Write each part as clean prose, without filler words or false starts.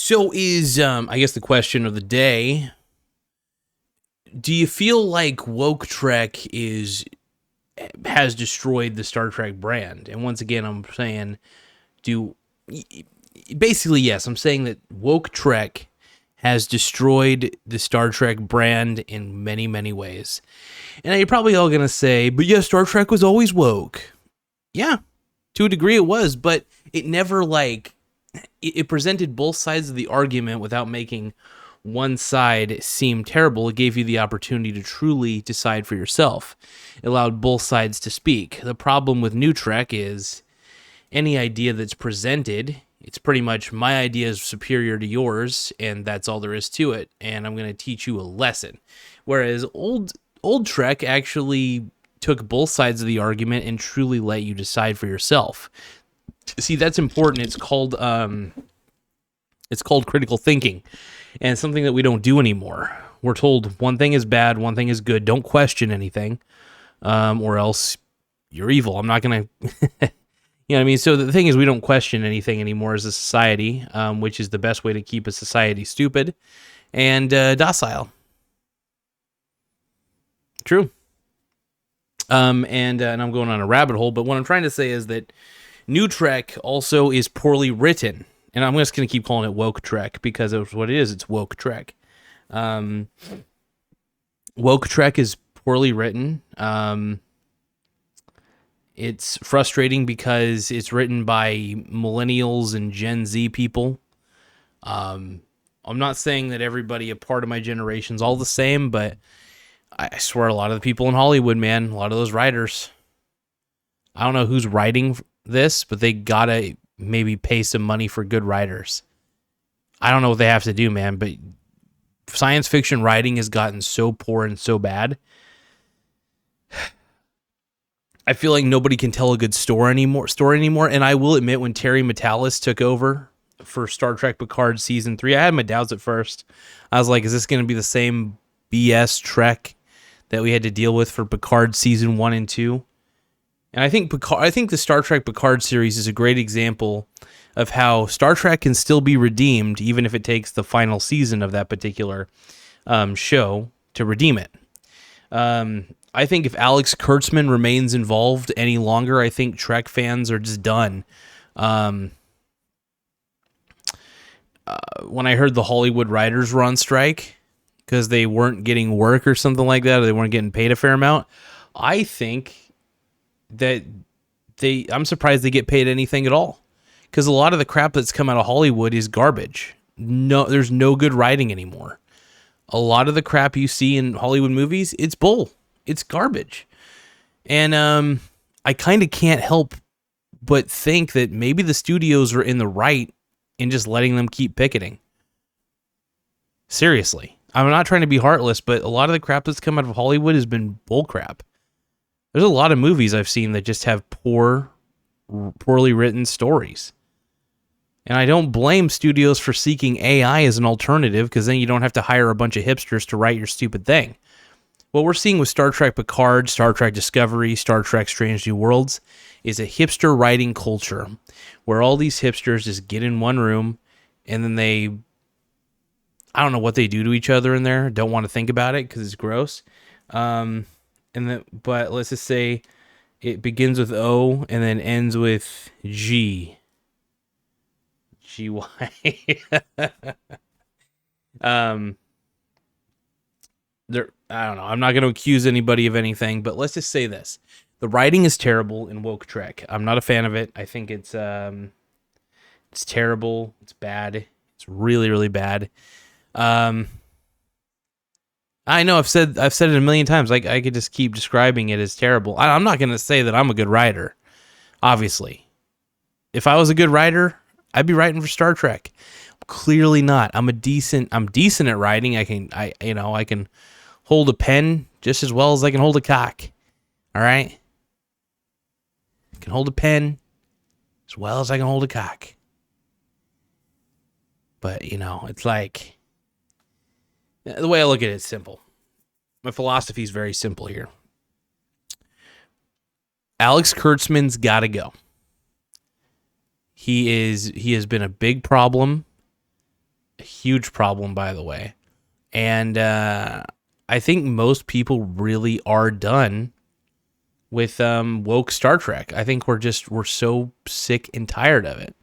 So is I guess the question of the day, do you feel like woke Trek has destroyed the Star Trek brand? And once again, I'm saying do basically yes, I'm saying that woke Trek has destroyed the Star Trek brand in many, many ways. And you're probably all going to say, but yeah, Star Trek was always woke. Yeah, to a degree it was, but it never it presented both sides of the argument without making one side seem terrible. It gave you the opportunity to truly decide for yourself. It allowed both sides to speak. The problem with New Trek is any idea that's presented, it's pretty much my idea is superior to yours, and that's all there is to it, and I'm going to teach you a lesson. Whereas old Trek actually took both sides of the argument and truly let you decide for yourself. See, that's important. It's called critical thinking, and it's something that we don't do anymore. We're told one thing is bad, one thing is good. Don't question anything, or else you're evil. I'm not going to... You know what I mean? So the thing is, we don't question anything anymore as a society, which is the best way to keep a society stupid and docile. True. And I'm going on a rabbit hole, but what I'm trying to say is that New Trek also is poorly written. And I'm just going to keep calling it woke Trek because it's what it is. It's woke Trek. Woke Trek is poorly written. It's frustrating because it's written by millennials and Gen Z people. I'm not saying that everybody a part of my generation's all the same, but I swear a lot of the people in Hollywood, man, a lot of those writers, I don't know who's writing this, but they gotta maybe pay some money for good writers. I don't know what they have to do, man, but science fiction writing has gotten so poor and so bad. I feel like nobody can tell a good story anymore. And I will admit, when Terry Matalas took over for Star Trek Picard Season 3, I had my doubts at first. I was like, is this going to be the same BS Trek that we had to deal with for Picard Season 1 and 2? And I think the Star Trek Picard series is a great example of how Star Trek can still be redeemed, even if it takes the final season of that particular show to redeem it. I think if Alex Kurtzman remains involved any longer, I think Trek fans are just done. When I heard the Hollywood writers were on strike because they weren't getting work or something like that, or they weren't getting paid a fair amount, I think that I'm surprised they get paid anything at all. Because a lot of the crap that's come out of Hollywood is garbage. No, there's no good writing anymore. A lot of the crap you see in Hollywood movies, it's bull. It's garbage. And I kind of can't help but think that maybe the studios are in the right in just letting them keep picketing. Seriously. I'm not trying to be heartless, but a lot of the crap that's come out of Hollywood has been bull crap. There's a lot of movies I've seen that just have poorly written stories. And I don't blame studios for seeking AI as an alternative, because then you don't have to hire a bunch of hipsters to write your stupid thing. What we're seeing with Star Trek Picard, Star Trek Discovery, Star Trek Strange New Worlds is a hipster writing culture where all these hipsters just get in one room and then I don't know what they do to each other in there. Don't want to think about it because it's gross. But let's just say it begins with O and then ends with G. GY. I don't know. I'm not going to accuse anybody of anything, but let's just say this. The writing is terrible in woke Trek. I'm not a fan of it. I think it's terrible. It's bad. It's really, really bad. I know I've said it a million times. I could just keep describing it as terrible. I'm not going to say that I'm a good writer. Obviously, if I was a good writer, I'd be writing for Star Trek. Clearly not. I'm decent at writing. I can hold a pen just as well as I can hold a cock. All right? I can hold a pen as well as I can hold a cock. But, it's like, the way I look at it is simple. My philosophy is very simple here. Alex Kurtzman's got to go. He has been a big problem A huge problem, by the way. And I think most people really are done with woke Star Trek. I think we're so sick and tired of it.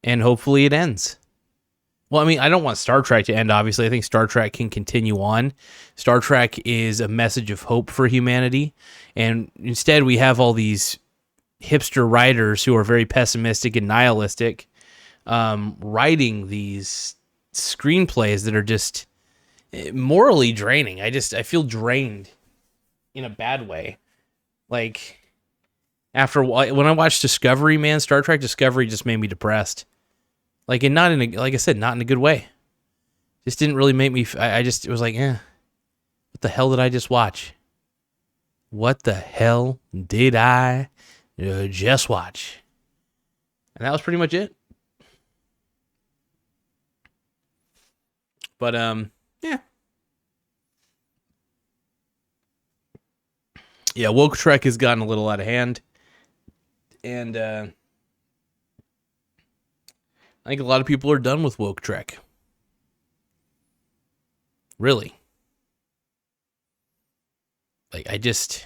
And hopefully it ends. Well, I mean, I don't want Star Trek to end, obviously. I think Star Trek can continue on. Star Trek is a message of hope for humanity. And instead, we have all these hipster writers who are very pessimistic and nihilistic writing these screenplays that are just morally draining. I feel drained in a bad way. Like, after when I watched Discovery, man, Star Trek Discovery just made me depressed. Like, and not in a, like I said, not in a good way. Just didn't really make me. It was like, what the hell did I just watch? What the hell did I just watch? And that was pretty much it. But yeah, woke Trek has gotten a little out of hand, and I think a lot of people are done with woke Trek. Really. Like, I don't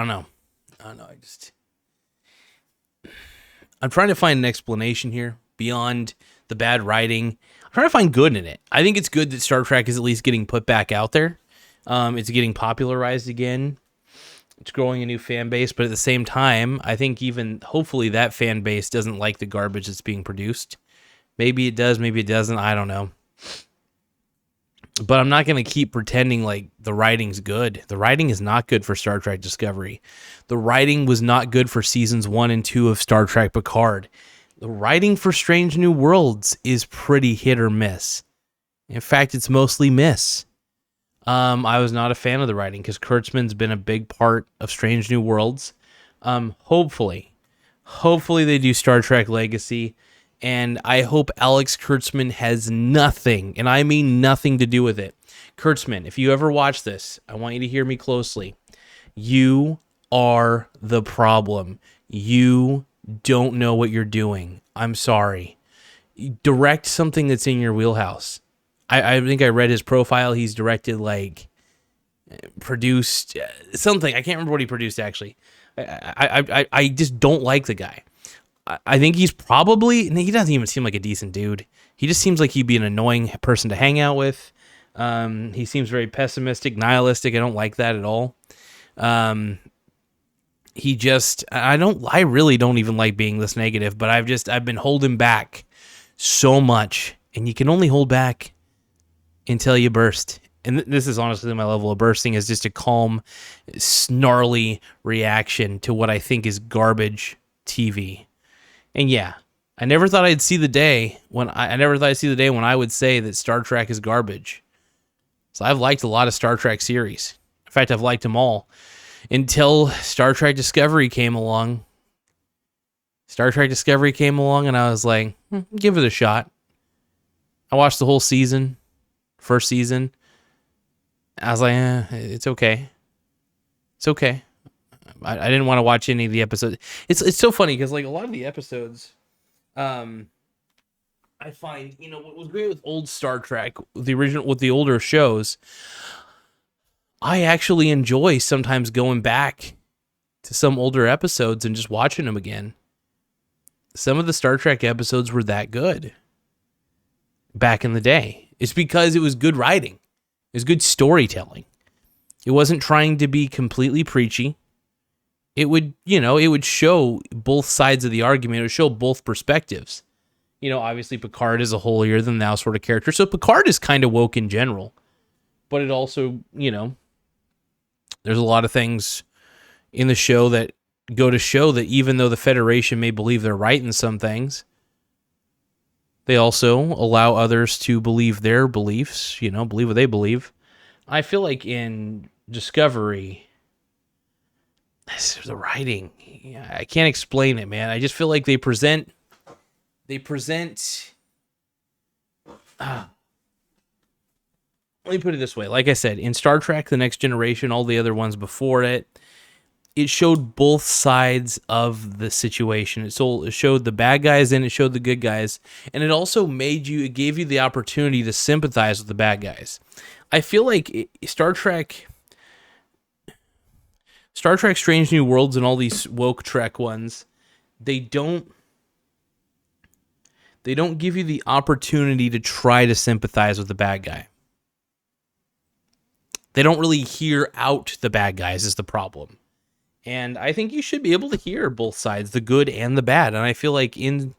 know. I'm trying to find an explanation here beyond the bad writing. I'm trying to find good in it. I think it's good that Star Trek is at least getting put back out there. It's getting popularized again. It's growing a new fan base, but at the same time, I think even hopefully that fan base doesn't like the garbage that's being produced. Maybe it does, maybe it doesn't. I don't know. But I'm not going to keep pretending like the writing's good. The writing is not good for Star Trek Discovery. The writing was not good for seasons 1 and 2 of Star Trek Picard. The writing for Strange New Worlds is pretty hit or miss. In fact, it's mostly miss. I was not a fan of the writing because Kurtzman's been a big part of Strange New Worlds. Hopefully they do Star Trek Legacy. And I hope Alex Kurtzman has nothing, and I mean nothing, to do with it. Kurtzman, if you ever watch this, I want you to hear me closely. You are the problem. You don't know what you're doing. I'm sorry. Direct something that's in your wheelhouse. I think I read his profile. He's directed, produced something. I can't remember what he produced, actually. I just don't like the guy. I think he doesn't even seem like a decent dude. He just seems like he'd be an annoying person to hang out with. He seems very pessimistic, nihilistic. I don't like that at all. I really don't even like being this negative, but I've been holding back so much, and you can only hold back until you burst. And this is honestly my level of bursting, is just a calm, snarly reaction to what I think is garbage TV. And yeah, I never thought I'd see the day when I would say that Star Trek is garbage. So I've liked a lot of Star Trek series. In fact, I've liked them all until Star Trek Discovery came along. And I was like, give it a shot. I watched the whole season, first season. I was like, it's okay. It's okay. I didn't want to watch any of the episodes. It's so funny because, like, a lot of the episodes, I find, what was great with old Star Trek, with the older shows, I actually enjoy sometimes going back to some older episodes and just watching them again. Some of the Star Trek episodes were that good back in the day. It's because it was good writing. It was good storytelling. It wasn't trying to be completely preachy. It would show both sides of the argument. It would show both perspectives. Obviously Picard is a holier than thou sort of character. So Picard is kind of woke in general. But it also, there's a lot of things in the show that go to show that even though the Federation may believe they're right in some things, they also allow others to believe their beliefs, believe what they believe. I feel like in Discovery, the writing, I can't explain it, man. I just feel like they present let me put it this way. Like I said, in Star Trek The Next Generation, all the other ones before it it showed both sides of the situation. It showed the bad guys and it showed the good guys, and it also it gave you the opportunity to sympathize with the bad guys. I feel like Star Trek, Strange New Worlds, and all these woke Trek ones, they don't give you the opportunity to try to sympathize with the bad guy. They don't really hear out the bad guys is the problem. And I think you should be able to hear both sides, the good and the bad. And I feel like in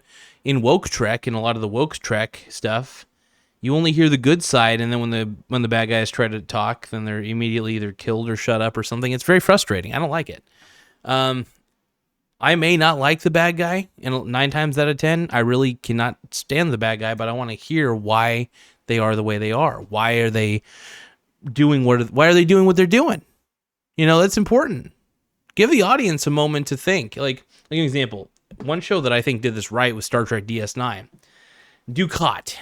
woke Trek, in a lot of the woke Trek stuff, you only hear the good side, and then when the bad guys try to talk, then they're immediately either killed or shut up or something. It's very frustrating. I don't like it. I may not like the bad guy, and 9 times out of 10, I really cannot stand the bad guy, but I want to hear why they are the way they are. Why are they doing what they're doing? That's important. Give the audience a moment to think. Like an example, one show that I think did this right was Star Trek DS9. Dukat.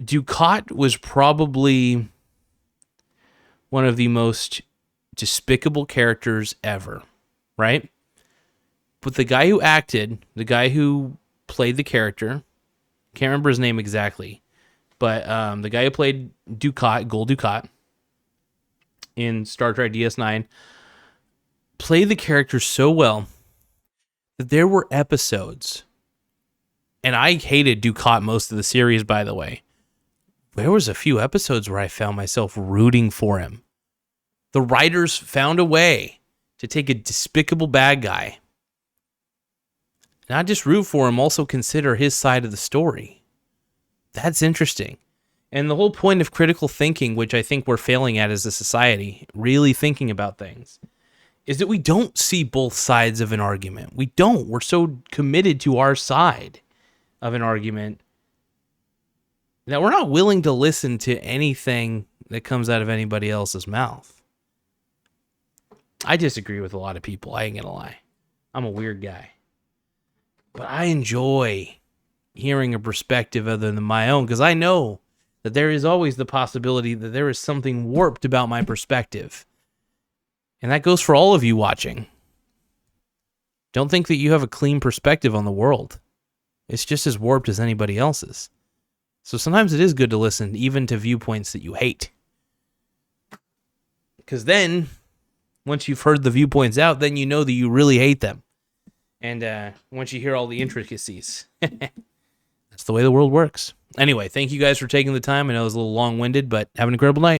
Dukat was probably one of the most despicable characters ever, right? But the guy who played the character, can't remember his name exactly, but the guy who played Dukat, Gul Dukat, in Star Trek DS9, played the character so well that there were episodes, and I hated Dukat most of the series, by the way. There was a few episodes where I found myself rooting for him. The writers found a way to take a despicable bad guy, not just root for him, also consider his side of the story. That's interesting. And the whole point of critical thinking, which I think we're failing at as a society, really thinking about things, is that we don't see both sides of an argument. We don't. We're so committed to our side of an argument that we're not willing to listen to anything that comes out of anybody else's mouth. I disagree with a lot of people. I ain't gonna lie. I'm a weird guy. But I enjoy hearing a perspective other than my own, because I know that there is always the possibility that there is something warped about my perspective. And that goes for all of you watching. Don't think that you have a clean perspective on the world. It's just as warped as anybody else's. So sometimes it is good to listen even to viewpoints that you hate. Because then, once you've heard the viewpoints out, then you know that you really hate them. And once you hear all the intricacies, that's the way the world works. Anyway, thank you guys for taking the time. I know it was a little long-winded, but have an incredible night.